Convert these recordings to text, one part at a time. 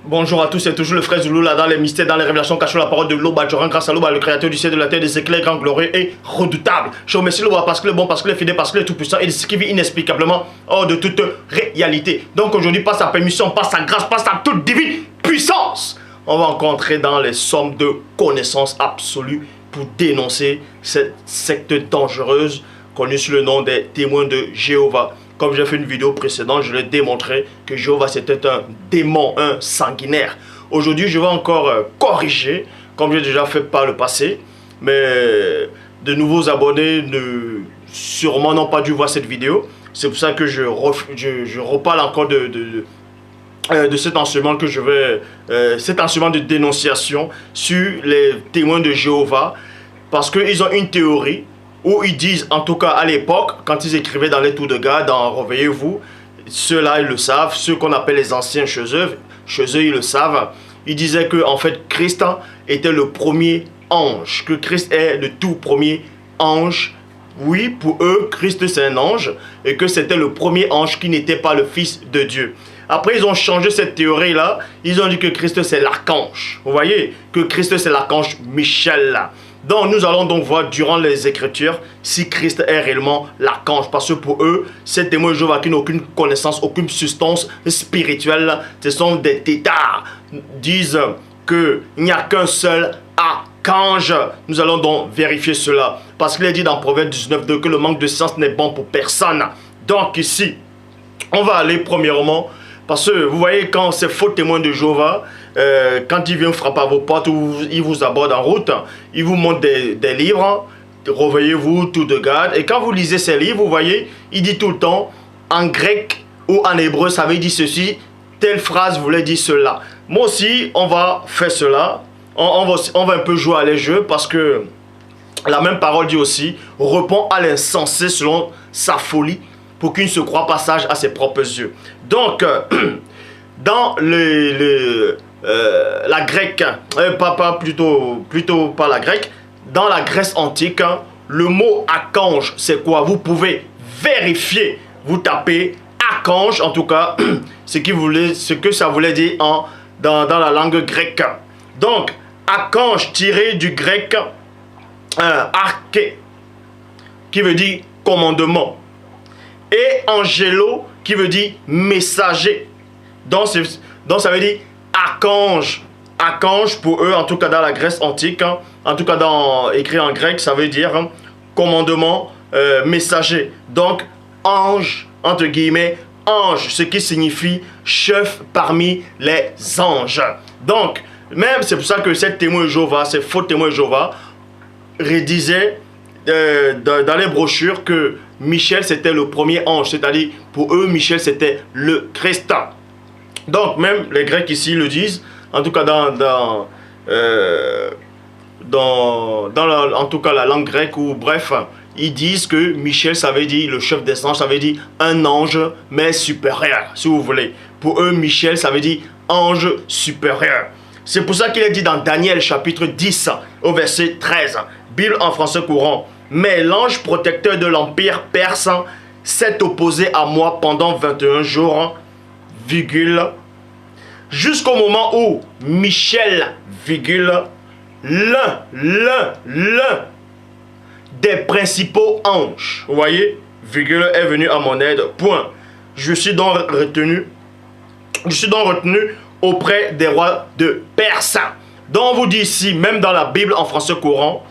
Bonjour à tous, c'est toujours le frère Zulu là dans les mystères, dans les révélations cachées la parole de Loba. Je rends grâce à Loba, le créateur du ciel et de la terre, des éclairs, grand, glorieux et redoutable. Je remercie Loba parce qu'il est bon, parce qu'il est fidèle, parce qu'il est tout puissant et de ce qui vit inexplicablement hors de toute réalité. Donc aujourd'hui, par sa permission, par sa grâce, par sa toute divine puissance, on va encore entrer dans les sommes de connaissances absolues pour dénoncer cette secte dangereuse connue sous le nom des témoins de Jéhovah. Comme j'ai fait une vidéo précédente, je l'ai démontré que Jéhovah c'était un démon, un sanguinaire. Aujourd'hui, je vais encore corriger, comme j'ai déjà fait par le passé. Mais de nouveaux abonnés sûrement n'ont pas dû voir cette vidéo. C'est pour ça que je reparle encore de cet enseignement que je vais, cet enseignement de dénonciation sur les témoins de Jéhovah. Parce qu'ils ont une théorie où ils disent, en tout cas à l'époque, quand ils écrivaient dans les tours de garde, dans Réveillez-vous, ceux-là ils le savent, ceux qu'on appelle les anciens chez eux ils le savent. Ils disaient que en fait Christ était le premier ange, que Christ est le tout premier ange. Oui, pour eux, Christ c'est un ange et que c'était le premier ange qui n'était pas le fils de Dieu. Après, ils ont changé cette théorie-là. Ils ont dit que Christ c'est l'archange. Vous voyez, que Christ c'est l'archange Michel là. Donc nous allons donc voir durant les Écritures si Christ est réellement l'archange. Parce que pour eux, ces témoins de Jéhovah qui n'ont aucune connaissance, aucune substance spirituelle, ce sont des têtards, disent qu'il n'y a qu'un seul archange. Nous allons donc vérifier cela. Parce qu'il est dit dans Proverbe 19:2 que le manque de science n'est bon pour personne. Donc ici, on va aller premièrement, parce que vous voyez quand ces faux témoins de Jéhovah, quand ils viennent frapper à vos portes ou ils vous abordent en route, ils vous montrent des livres, Réveillez-vous, tout de garde. Et quand vous lisez ces livres, vous voyez, il dit tout le temps, en grec ou en hébreu, ça veut dire ceci, telle phrase voulait dire cela. Moi aussi, on va faire cela, on va un peu jouer à les jeux parce que la même parole dit aussi, répond à l'insensé selon sa folie, pour qu'il ne se croie pas sage à ses propres yeux. Donc, dans la grecque, plutôt pas la grecque, dans la Grèce antique, le mot archange, c'est quoi? Vous pouvez vérifier, vous tapez archange, en tout cas, ce que ça voulait dire dans la langue grecque. Donc, archange tiré du grec arché, qui veut dire commandement. Et angelo qui veut dire messager. Donc ça veut dire archange. Archange pour eux, en tout cas dans la Grèce antique, en tout cas écrit en grec, ça veut dire commandement, messager. Donc ange, entre guillemets, ange, ce qui signifie chef parmi les anges. Donc, même c'est pour ça que ces témoins de Jéhovah, ces faux témoins de Jéhovah, rédisaient dans les brochures que Michel c'était le premier ange, c'est-à-dire pour eux Michel c'était le Christ. Donc même les Grecs ici le disent, en tout cas en tout cas la langue grecque, ou bref, ils disent que Michel ça veut dire le chef des anges, ça veut dire un ange mais supérieur, si vous voulez. Pour eux Michel ça veut dire ange supérieur. C'est pour ça qu'il est dit dans Daniel chapitre 10 au verset 13, Bible en français courant. Mais l'ange protecteur de l'empire perse s'est opposé à moi pendant 21 jours, jusqu'au moment où Michel, l'un des principaux anges, vous voyez, est venu à mon aide, point. Je suis donc retenu auprès des rois de Perse. Donc on vous dit ici, même dans la Bible en français courant,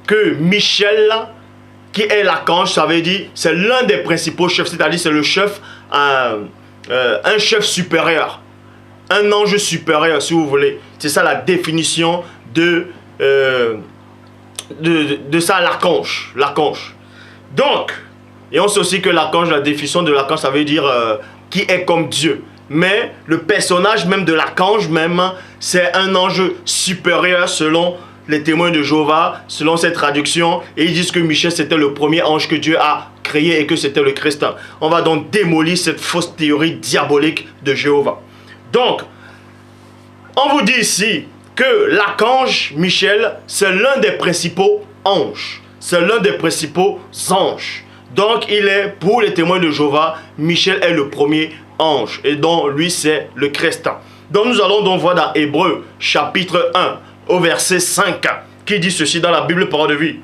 que Michel, qui est l'archange, ça veut dire, c'est l'un des principaux chefs, c'est-à-dire c'est le chef, un chef supérieur, un ange supérieur, si vous voulez. C'est ça la définition de ça, l'archange. Donc, et on sait aussi que l'archange, la définition de l'archange, ça veut dire qui est comme Dieu. Mais le personnage même de l'archange même, c'est un ange supérieur selon les témoins de Jéhovah, selon cette traduction. Et ils disent que Michel c'était le premier ange que Dieu a créé et que c'était le Christ. On va donc démolir cette fausse théorie diabolique de Jéhovah. Donc, on vous dit ici que l'archange Michel, c'est l'un des principaux anges. C'est l'un des principaux anges. Donc, il est, pour les témoins de Jéhovah, Michel est le premier ange. Et donc, lui, c'est le Christ. Donc, nous allons donc voir dans Hébreux, chapitre 1, au verset 5, qui dit ceci dans la Bible Parole de vie.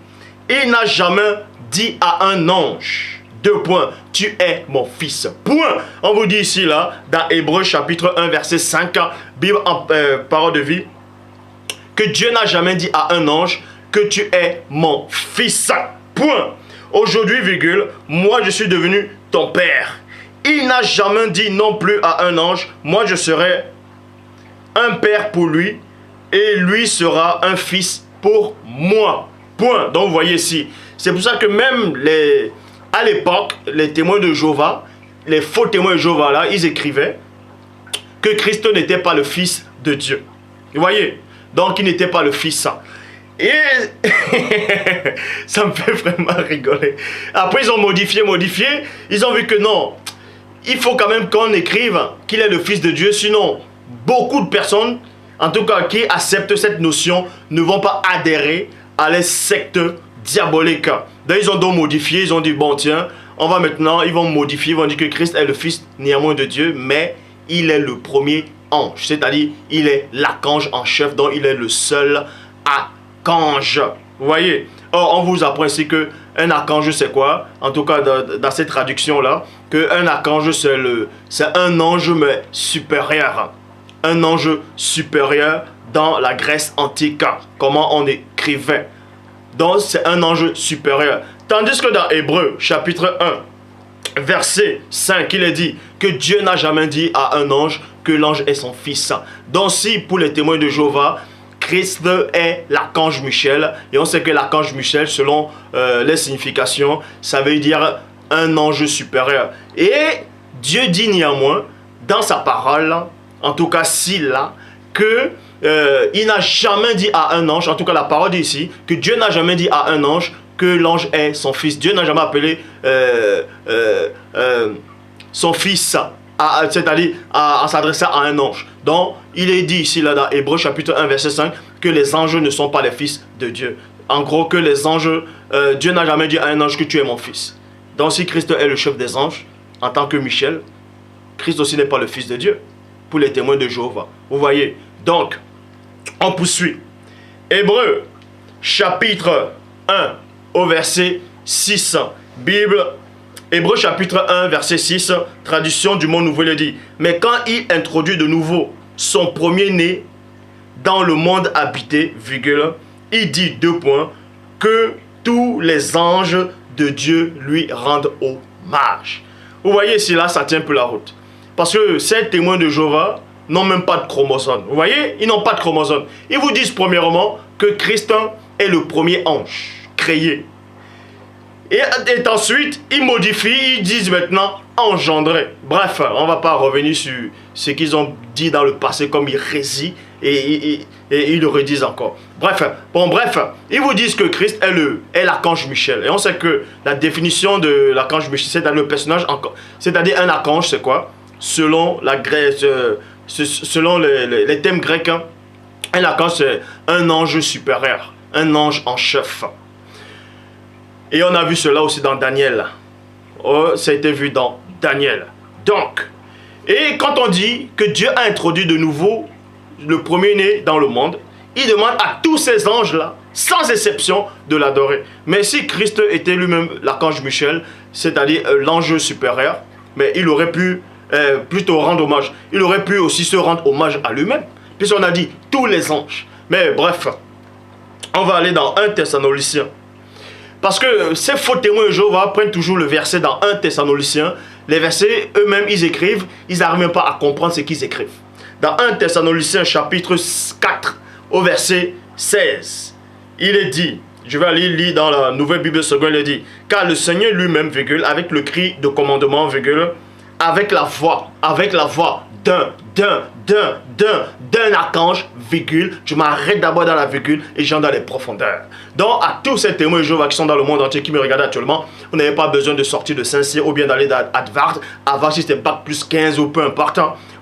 Il n'a jamais dit à un ange, deux points, tu es mon fils. Point. On vous dit ici, là, dans Hébreux, chapitre 1, verset 5, Bible en Parole de vie, que Dieu n'a jamais dit à un ange que tu es mon fils. Point. Aujourd'hui, virgule, moi je suis devenu ton père. Il n'a jamais dit non plus à un ange, moi je serai un père pour lui et lui sera un fils pour moi. Point. Donc vous voyez ici, c'est pour ça que même à l'époque, les témoins de Jéhovah, les faux témoins de Jéhovah là, ils écrivaient que Christ n'était pas le fils de Dieu. Vous voyez? Donc il n'était pas le fils. Et ça me fait vraiment rigoler. Après ils ont modifié. Ils ont vu que non, il faut quand même qu'on écrive qu'il est le fils de Dieu. Sinon, beaucoup de personnes, en tout cas qui acceptent cette notion, ne vont pas adhérer à les sectes diaboliques. Donc ils ont donc modifié. Ils ont dit bon tiens, on va maintenant, ils vont modifier. Ils vont dire que Christ est le fils néanmoins de Dieu, mais il est le premier ange. C'est-à-dire, il est l'archange en chef, donc il est le seul archange. Vous voyez? Or, on vous apprend ici que un archange, c'est quoi? En tout cas, dans cette traduction-là, qu'un archange, c'est un ange, mais supérieur. Un ange supérieur dans la Grèce antique. Comment on écrivait. Donc, c'est un ange supérieur. Tandis que dans Hébreux, chapitre 1, verset 5, il est dit que Dieu n'a jamais dit à un ange que l'ange est son fils. Donc si pour les témoins de Jéhovah, Christ est l'archange Michel, et on sait que l'archange Michel, selon les significations, ça veut dire un ange supérieur. Et Dieu dit néanmoins, dans sa parole, en tout cas s'il l'a, que il n'a jamais dit à un ange, en tout cas la parole dit ici, que Dieu n'a jamais dit à un ange que l'ange est son fils. Dieu n'a jamais appelé son fils, c'est-à-dire en s'adressant à un ange. Donc, il est dit ici, là, dans Hébreux chapitre 1, verset 5, que les anges ne sont pas les fils de Dieu. En gros, que les anges, Dieu n'a jamais dit à un ange que tu es mon fils. Donc, si Christ est le chef des anges, en tant que Michel, Christ aussi n'est pas le fils de Dieu, pour les témoins de Jéhovah. Vous voyez? Donc, on poursuit. Hébreux chapitre 1, au verset 6, Bible, Hébreux chapitre 1, verset 6, traduction du monde nouveau, il dit, mais quand il introduit de nouveau son premier-né dans le monde habité, virgule, il dit deux points, que tous les anges de Dieu lui rendent hommage. Vous voyez ici, là, ça tient un peu la route. Parce que ces témoins de Jéhovah n'ont même pas de chromosomes. Vous voyez, ils n'ont pas de chromosomes. Ils vous disent premièrement que Christ est le premier ange créé. Et ensuite, ils modifient, ils disent maintenant engendré. Bref, on ne va pas revenir sur ce qu'ils ont dit dans le passé comme hérésie et ils le redisent encore. Bref, ils vous disent que Christ est l'archange Michel. Et on sait que la définition de l'archange Michel, c'est dans le personnage, c'est-à-dire un archange, c'est quoi? Selon la Grèce, selon les thèmes grecs, un archange, c'est un ange supérieur, un ange en chef. Et on a vu cela aussi dans Daniel. Oh, ça a été vu dans Daniel. Donc, et quand on dit que Dieu a introduit de nouveau le premier-né dans le monde, il demande à tous ces anges-là, sans exception, de l'adorer. Mais si Christ était lui-même l'archange Michel, c'est-à-dire l'ange supérieur, mais il aurait pu plutôt rendre hommage. Il aurait pu aussi se rendre hommage à lui-même, puisqu'on a dit tous les anges. Mais bref, on va aller dans 1 Thessaloniciens. Parce que ces faux témoins de Jéhovah prennent toujours le verset dans 1 Thessaloniciens. Les versets, eux-mêmes, ils écrivent, ils n'arrivent même pas à comprendre ce qu'ils écrivent. Dans 1 Thessaloniciens chapitre 4, au verset 16, il est dit, je vais aller lire dans la Nouvelle Bible seconde, il est dit, car le Seigneur lui-même, virgule, avec le cri de commandement, virgule, avec la voix d'un archange, virgule, je m'arrête d'abord dans la virgule et j'entre dans les profondeurs. Donc à tous ces témoins de Jéhovah qui sont dans le monde entier, qui me regardent actuellement, vous n'avez pas besoin de sortir de Saint-Cyr ou bien d'aller dans Advard, avoir si c'est bac plus 15 ou peu importe,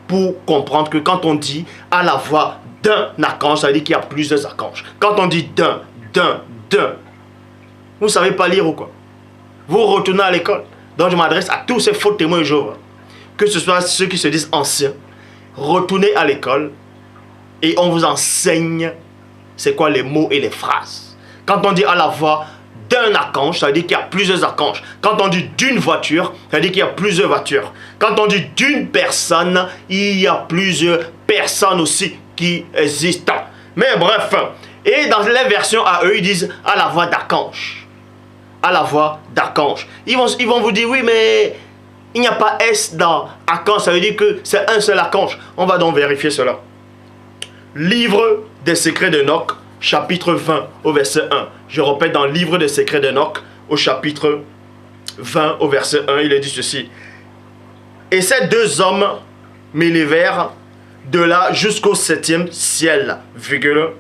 pour comprendre que quand on dit à la voix d'un archange, ça veut dire qu'il y a plusieurs archanges. Quand on dit d'un, vous ne savez pas lire ou quoi? Vous retournez à l'école. Donc je m'adresse à tous ces faux témoins de Jéhovah. que ce soit ceux qui se disent anciens, retournez à l'école et on vous enseigne c'est quoi les mots et les phrases. Quand on dit à la voix d'un archange, ça veut dire qu'il y a plusieurs archanges. Quand on dit d'une voiture, ça veut dire qu'il y a plusieurs voitures. Quand on dit d'une personne, il y a plusieurs personnes aussi qui existent. Mais bref, et dans les versions à eux, ils disent à la voix d'archange. À la voix d'archange. Ils vont vous dire, oui, mais il n'y a pas S dans archange, ça veut dire que c'est un seul archange. On va donc vérifier cela. Livre des secrets d'Enoch, chapitre 20 au verset 1. Je répète, dans le livre des secrets d'Enoch, au chapitre 20 au verset 1, il est dit ceci. Et ces deux hommes m'élevèrent de là jusqu'au 7e ciel, virgule.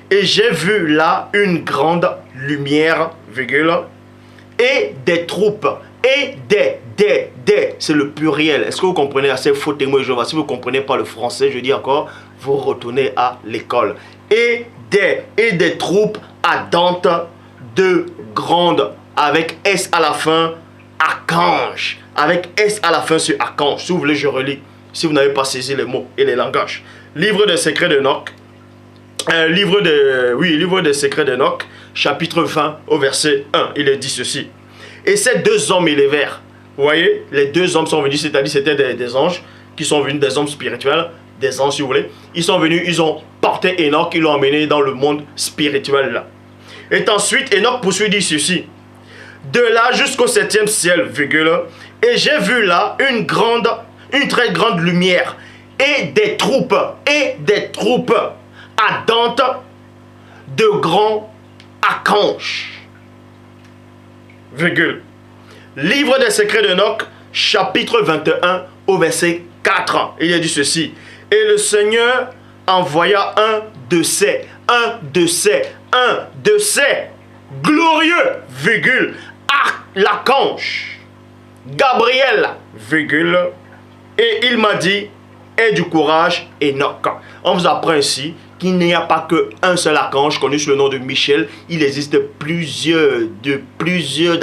Et j'ai vu là une grande lumière, virgule, et des troupes, et c'est le pluriel. Est-ce que vous comprenez assez faux témoin de Jéhovah? Si vous ne comprenez pas le français, je dis encore, vous retournez à l'école. Et des troupes ardentes de grandes, avec S à la fin, archange. Avec S à la fin sur archange. Si vous voulez, je relis. Si vous n'avez pas saisi les mots et les langages. Livre des secrets d'Enoch. Livre des secrets d'Enoch, chapitre 20 au verset 1. Il est dit ceci. Et ces deux hommes élevèrent. Vous voyez, les deux hommes sont venus, c'est-à-dire c'était des anges qui sont venus, des hommes spirituels, des anges si vous voulez. Ils sont venus, ils ont porté Enoch, ils l'ont emmené dans le monde spirituel là. Et ensuite, Enoch poursuit, dit ceci. De là jusqu'au 7e ciel, virgule, et j'ai vu là une très grande lumière et des troupes ardentes de grands archanges. Virgule. Livre des secrets d'Enoch, chapitre 21 au verset 4. Il a dit ceci. Et le Seigneur envoya un de ces glorieux, virgule, l'archange Gabriel, virgule, et il m'a dit, aie du courage, Enoch. On vous apprend ici qu'il n'y a pas qu'un seul archange connu sous le nom de Michel. Il existe plusieurs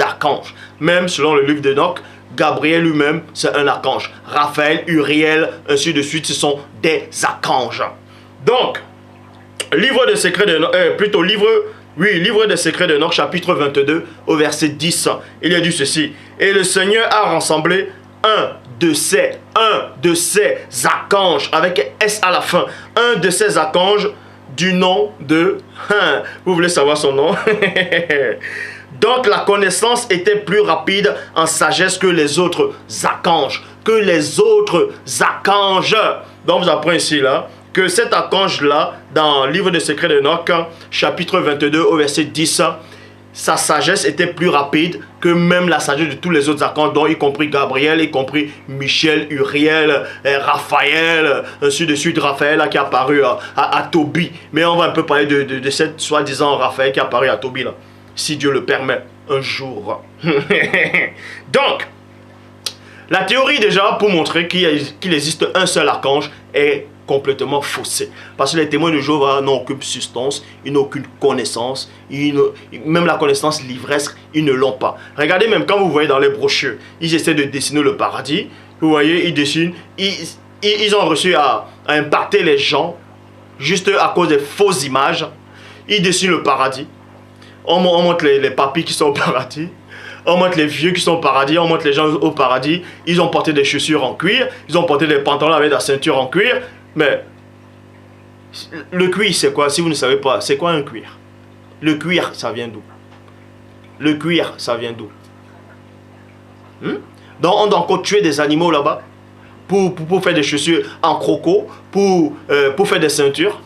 archanges. Même selon le livre d'Enoch, Gabriel lui-même, c'est un archange. Raphaël, Uriel, ainsi de suite, ce sont des archanges. Donc, livre des secrets d'Enoch, livre des secrets d'Enoch, chapitre 22, au verset 10. Il a dit ceci. Et le Seigneur a rassemblé un de ces archanges, avec S à la fin, un de ces archanges du nom de... Vous voulez savoir son nom? Donc la connaissance était plus rapide en sagesse que les autres archanges. Donc vous apprenez ici là, que cet archange-là, dans le livre des secrets d'Enoch, chapitre 22 au verset 10, sa sagesse était plus rapide que même la sagesse de tous les autres archanges, dont y compris Gabriel, y compris Michel, Uriel, Raphaël, ainsi de suite. Raphaël qui est apparu à Tobie. Mais on va un peu parler de cette soi-disant Raphaël qui est apparu à Tobie, là, si Dieu le permet, un jour. Donc, la théorie déjà, pour montrer qu'il existe un seul archange, est complètement faussée. Parce que les témoins de Jéhovah n'ont aucune substance, ils n'ont aucune connaissance, même la connaissance livresque, ils ne l'ont pas. Regardez même quand vous voyez dans les brochures, ils essaient de dessiner le paradis, vous voyez, ils dessinent, ils ont reçu à impacter les gens, juste à cause des fausses images, ils dessinent le paradis, on montre les papis qui sont au paradis, on montre les vieux qui sont au paradis, on montre les gens au paradis, ils ont porté des chaussures en cuir, ils ont porté des pantalons avec la ceinture en cuir. Mais le cuir, c'est quoi? Si vous ne savez pas, c'est quoi un cuir? Le cuir, ça vient d'où? Le cuir, ça vient d'où? Donc, on doit encore tuer des animaux là-bas pour faire des chaussures en croco, pour faire des ceintures.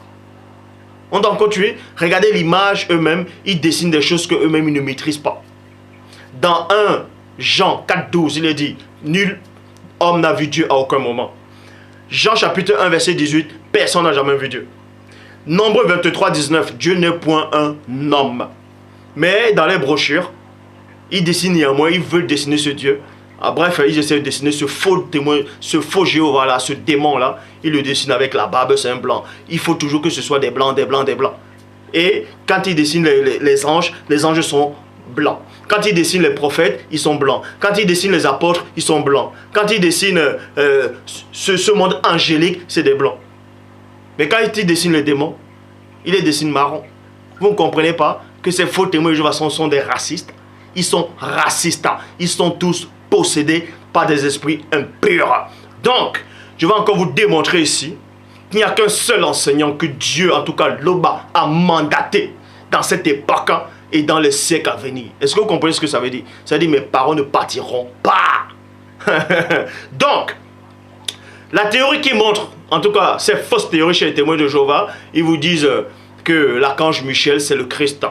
On doit encore tuer. Regardez l'image eux-mêmes, ils dessinent des choses qu'eux-mêmes ils ne maîtrisent pas. Dans 1 Jean 4,12, il est dit, nul homme n'a vu Dieu à aucun moment. Jean chapitre 1 verset 18, personne n'a jamais vu Dieu. Nombre 23, 19, Dieu n'est point un homme. Mais dans les brochures, ils dessinent néanmoins, ils veulent dessiner ce Dieu. Bref, ils essaient de dessiner ce faux témoin, ce faux Jéhovah là, ce démon là. Ils le dessinent avec la barbe, c'est un blanc. Il faut toujours que ce soit des blancs, des blancs, des blancs. Et quand ils dessinent les anges sont blancs. Quand il dessine les prophètes, ils sont blancs. Quand il dessine les apôtres, ils sont blancs. Quand il dessine ce monde angélique, c'est des blancs. Mais quand il dessine les démons, il les dessine marron. Vous ne comprenez pas que ces faux témoins de Jéhovah sont des racistes? Ils sont racistes. Ils sont tous possédés par des esprits impurs. Donc, je vais encore vous démontrer ici qu'il n'y a qu'un seul enseignant que Dieu, en tout cas l'Oba, a mandaté dans cette époque et dans les siècles à venir. Est-ce que vous comprenez ce que ça veut dire? Ça veut dire mes paroles ne partiront pas. Donc, la théorie qui montre, en tout cas, ces fausses théories chez les témoins de Jéhovah, ils vous disent que l'archange Michel, c'est le Christ.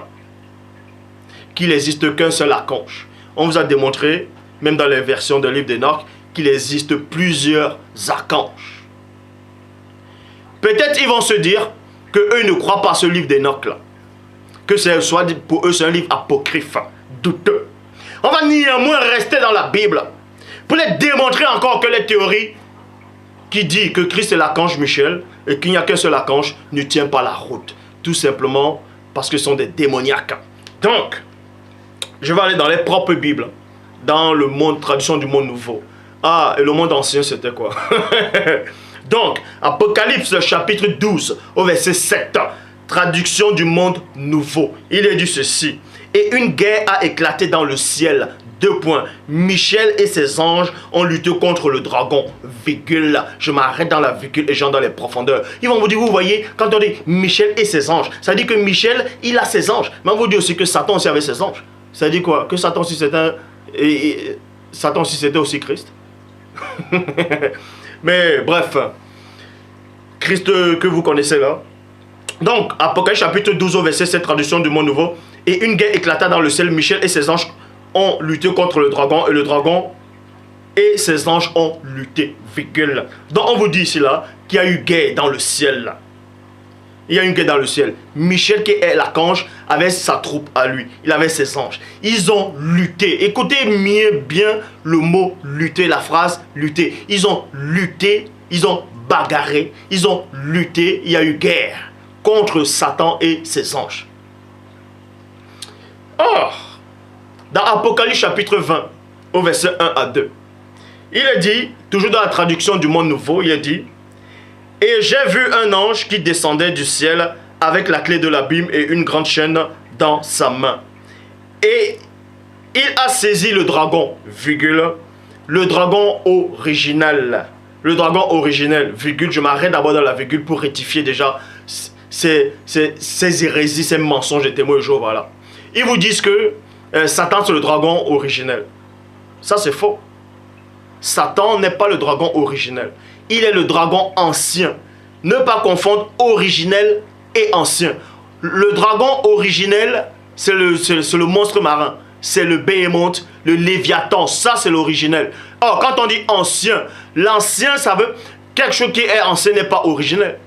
Qu'il n'existe qu'un seul archange. On vous a démontré, même dans les versions du livre d'Enoch, qu'il existe plusieurs archanges. Peut-être ils vont se dire qu'eux ne croient pas à ce livre d'Enoch là. Que soit pour eux c'est un livre apocryphe, douteux. On va néanmoins rester dans la Bible pour les démontrer encore que les théories qui disent que Christ est l'archange Michel et qu'il n'y a qu'un seul archange ne tient pas la route. Tout simplement parce que ce sont des démoniaques. Donc, je vais aller dans les propres Bibles, dans le monde, traduction du monde nouveau. Ah, et le monde ancien c'était quoi? Donc, Apocalypse chapitre 12 au verset 7, traduction du monde nouveau. Il est dit ceci: et une guerre a éclaté dans le ciel. 2 points. Michel et ses anges ont lutté contre le dragon. Virgule. Je m'arrête dans la virgule et j'entre dans les profondeurs. Ils vont vous dire, vous voyez, quand on dit Michel et ses anges, ça dit que Michel, il a ses anges. Mais on vous dit aussi que Satan aussi avait ses anges. Ça dit quoi? Que Satan aussi c'était Satan aussi c'était aussi Christ. Mais bref, Christ que vous connaissez là. Donc, Apocalypse chapitre 12 au verset 7, traduction du monde nouveau. Et une guerre éclata dans le ciel. Michel et ses anges ont lutté contre le dragon. Et le dragon et ses anges ont lutté. Virgule. Donc, on vous dit ici là qu'il y a eu guerre dans le ciel là. Il y a une guerre dans le ciel. Michel, qui est l'archange, avait sa troupe à lui. Il avait ses anges. Ils ont lutté. Écoutez bien le mot lutter, la phrase lutter. Ils ont lutté, ils ont bagarré, ils ont lutté. Il y a eu guerre contre Satan et ses anges. Or, dans Apocalypse chapitre 20, au verset 1 à 2, il est dit, toujours dans la traduction du monde nouveau, il est dit: et j'ai vu un ange qui descendait du ciel avec la clé de l'abîme et une grande chaîne dans sa main. Et il a saisi le dragon, virgule, le dragon original. Le dragon originel, virgule, je m'arrête d'abord dans la virgule pour rectifier déjà ces hérésies, ces mensonges des témoins de Jéhovah là. Ils vous disent que Satan c'est le dragon originel. Ça c'est faux. Satan n'est pas le dragon originel. Il est le dragon ancien. Ne pas confondre originel et ancien. Le dragon originel, c'est le monstre marin. C'est le Béhémoth, le Léviathan. Ça, c'est l'originel. Or, quand on dit ancien, l'ancien, ça veut... Quelque chose qui est ancien n'est pas originel.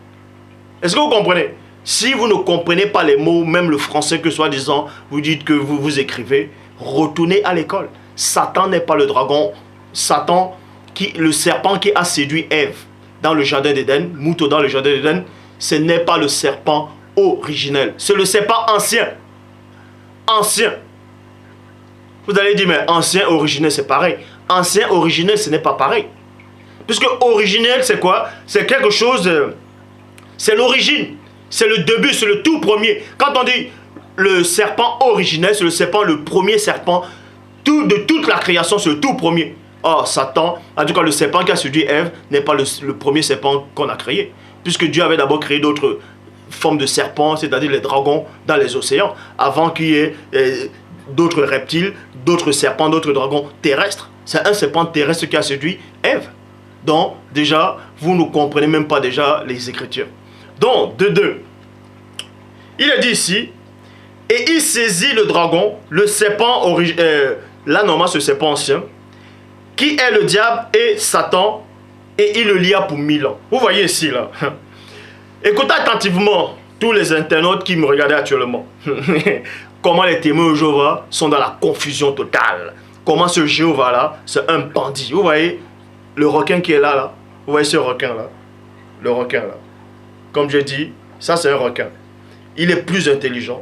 Est-ce que vous comprenez? Si vous ne comprenez pas les mots, même le français que soi-disant, vous dites que vous écrivez, retournez à l'école. Satan n'est pas le dragon. Satan... le serpent qui a séduit Ève dans le jardin d'Éden, Mouton dans le jardin d'Éden, ce n'est pas le serpent originel. C'est le serpent ancien. Ancien. Vous allez dire, mais ancien, originel, c'est pareil. Ancien, originel, ce n'est pas pareil. Puisque originel, c'est quoi? C'est quelque chose... c'est l'origine. C'est le début, c'est le tout premier. Quand on dit le serpent originel, c'est le serpent, le premier serpent. De toute la création, c'est le tout premier. Or, Satan, en tout cas le serpent qui a séduit Ève, n'est pas le premier serpent qu'on a créé. Puisque Dieu avait d'abord créé d'autres formes de serpents, c'est-à-dire les dragons dans les océans, avant qu'il y ait d'autres reptiles, d'autres serpents, d'autres dragons terrestres. C'est un serpent terrestre qui a séduit Ève. Donc, déjà, vous ne comprenez même pas déjà les Écritures. Donc, de deux, il est dit ici, et il saisit le dragon, le serpent originel, là normalement ce serpent ancien, qui est le diable et Satan, et il le lia pour 1000 ans. Vous voyez ici, là. Écoutez attentivement tous les internautes qui me regardent actuellement. Comment les témoins de Jéhovah sont dans la confusion totale. Comment ce Jéhovah-là, c'est un bandit. Vous voyez le requin qui est là, là. Vous voyez ce requin-là. Le requin-là. Comme j'ai dit, ça c'est un requin. Il est plus intelligent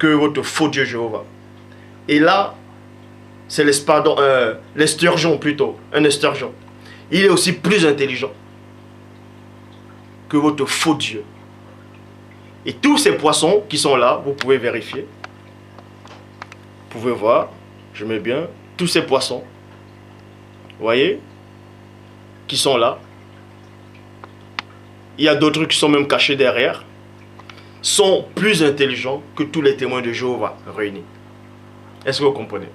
que votre faux Dieu Jéhovah. Et là, c'est l'esturgeon plutôt, un esturgeon. Il est aussi plus intelligent que votre faux Dieu. Et tous ces poissons qui sont là, vous pouvez vérifier. Vous pouvez voir, je mets bien, tous ces poissons, vous voyez, qui sont là. Il y a d'autres qui sont même cachés derrière, sont plus intelligents que tous les témoins de Jéhovah réunis. Est-ce que vous comprenez?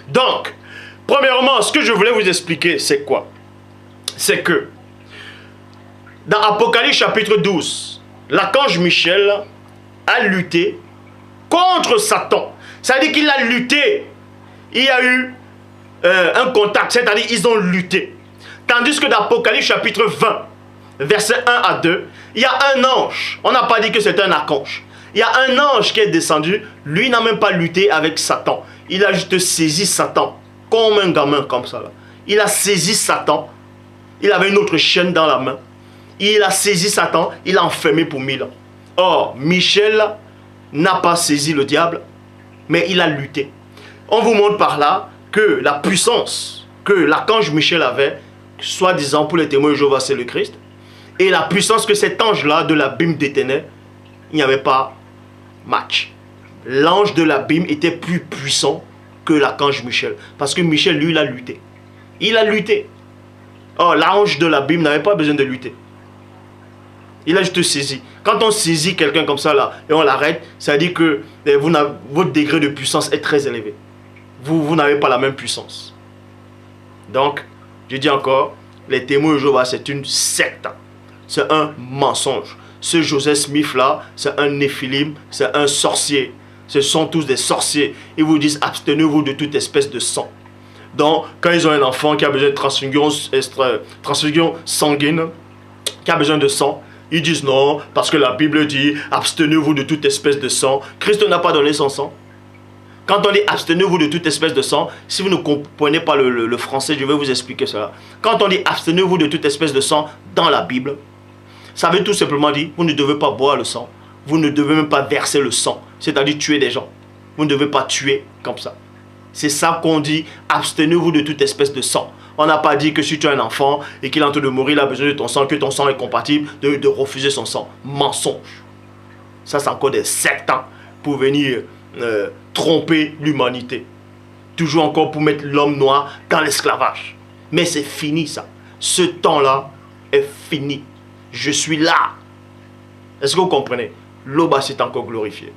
Donc, premièrement, ce que je voulais vous expliquer, c'est quoi? C'est que, dans Apocalypse chapitre 12, l'archange Michel a lutté contre Satan. C'est-à-dire qu'il a lutté. Il y a eu un contact, c'est-à-dire ils ont lutté. Tandis que dans Apocalypse chapitre 20, verset 1 à 2, il y a un ange. On n'a pas dit que c'est un archange. Il y a un ange qui est descendu. Lui n'a même pas lutté avec Satan. Il a juste saisi Satan. Comme un gamin comme ça. Là. Il a saisi Satan. Il avait une autre chaîne dans la main. Il a saisi Satan. Il l'a enfermé pour 1000 ans. Or, Michel n'a pas saisi le diable. Mais il a lutté. On vous montre par là que la puissance que l'archange Michel avait, soi-disant pour les témoins de Jéhovah, c'est le Christ. Et la puissance que cet ange-là de l'abîme détenait, il n'y avait pas match. L'ange de l'abîme était plus puissant que l'archange Michel. Parce que Michel, lui, il a lutté. Il a lutté. Or, l'ange de l'abîme n'avait pas besoin de lutter. Il a juste saisi. Quand on saisit quelqu'un comme ça, là, et on l'arrête, ça dit que votre degré de puissance est très élevé. Vous n'avez pas la même puissance. Donc, je dis encore, les témoins de Jéhovah, c'est une secte. C'est un mensonge. Ce Joseph Smith là, c'est un néphilim, c'est un sorcier. Ce sont tous des sorciers. Ils vous disent abstenez-vous de toute espèce de sang. Donc, quand ils ont un enfant qui a besoin de transfusion sanguine, qui a besoin de sang, ils disent non, parce que la Bible dit abstenez-vous de toute espèce de sang. Christ n'a pas donné son sang. Quand on dit abstenez-vous de toute espèce de sang, si vous ne comprenez pas le français, je vais vous expliquer cela. Quand on dit abstenez-vous de toute espèce de sang dans la Bible, ça veut tout simplement dire, vous ne devez pas boire le sang. Vous ne devez même pas verser le sang. C'est-à-dire tuer des gens. Vous ne devez pas tuer comme ça. C'est ça qu'on dit, abstenez-vous de toute espèce de sang. On n'a pas dit que si tu as un enfant et qu'il est en train de mourir, il a besoin de ton sang, que ton sang est compatible, de refuser son sang. Mensonge. Ça, c'est encore des sectants pour venir tromper l'humanité. Toujours encore pour mettre l'homme noir dans l'esclavage. Mais c'est fini ça. Ce temps-là est fini. Je suis là. Est-ce que vous comprenez? L'Oba s'est encore glorifié.